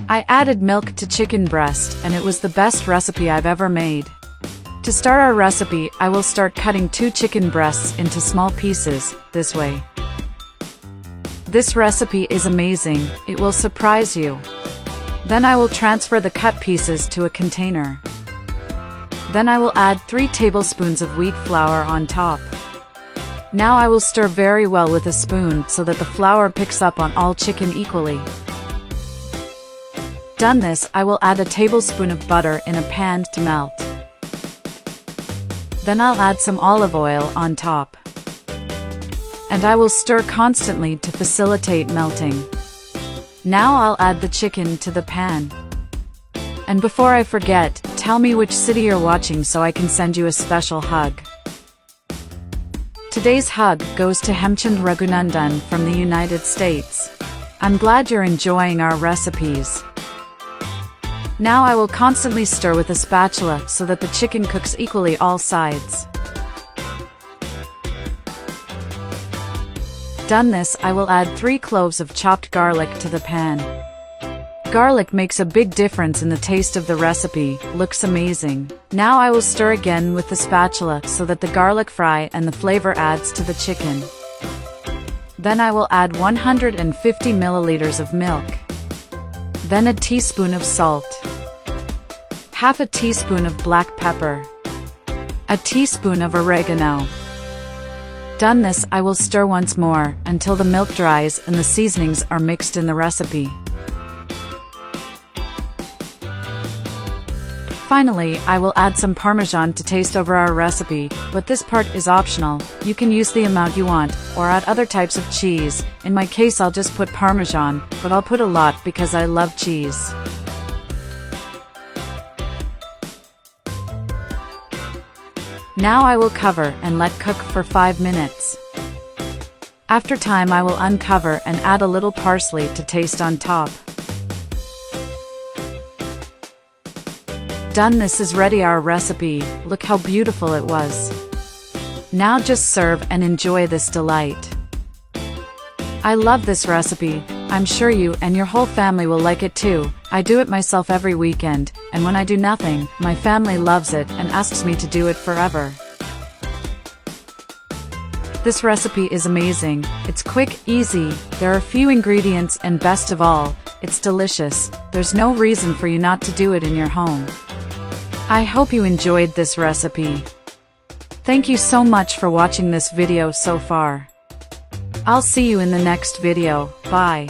I added milk to chicken breast and it was the best recipe I've ever made. To start our recipe, I will start cutting 2 chicken breasts into small pieces, this way. This recipe is amazing, it will surprise you. Then I will transfer the cut pieces to a container. Then I will add 3 tablespoons of wheat flour on top. Now I will stir very well with a spoon so that the flour picks up on all chicken equally. Done this, I will add a tablespoon of butter in a pan to melt. Then I'll add some olive oil on top. And I will stir constantly to facilitate melting. Now I'll add the chicken to the pan. And before I forget, tell me which city you're watching so I can send you a special hug. Today's hug goes to Hemchand Raghunandan from the United States. I'm glad you're enjoying our recipes. Now I will constantly stir with a spatula so that the chicken cooks equally all sides. Done this, I will add 3 cloves of chopped garlic to the pan. Garlic makes a big difference in the taste of the recipe, looks amazing. Now I will stir again with the spatula so that the garlic fry and the flavor adds to the chicken. Then I will add 150 milliliters of milk. Then a teaspoon of salt. Half a teaspoon of black pepper. A teaspoon of oregano. Done this, I will stir once more until the milk dries and the seasonings are mixed in the recipe. Finally, I will add some Parmesan to taste over our recipe, but this part is optional. You can use the amount you want, or add other types of cheese. In my case I'll just put Parmesan, but I'll put a lot because I love cheese. Now I will cover and let cook for 5 minutes. After time I will uncover and add a little parsley to taste on top. Done, this is ready our recipe. Look how beautiful it was. Now just serve and enjoy this delight. I love this recipe. I'm sure you and your whole family will like it too. I do it myself every weekend, and when I do nothing, my family loves it and asks me to do it forever. This recipe is amazing. It's quick, easy, there are few ingredients, and best of all, it's delicious. There's no reason for you not to do it in your home. I hope you enjoyed this recipe. Thank you so much for watching this video so far. I'll see you in the next video. Bye.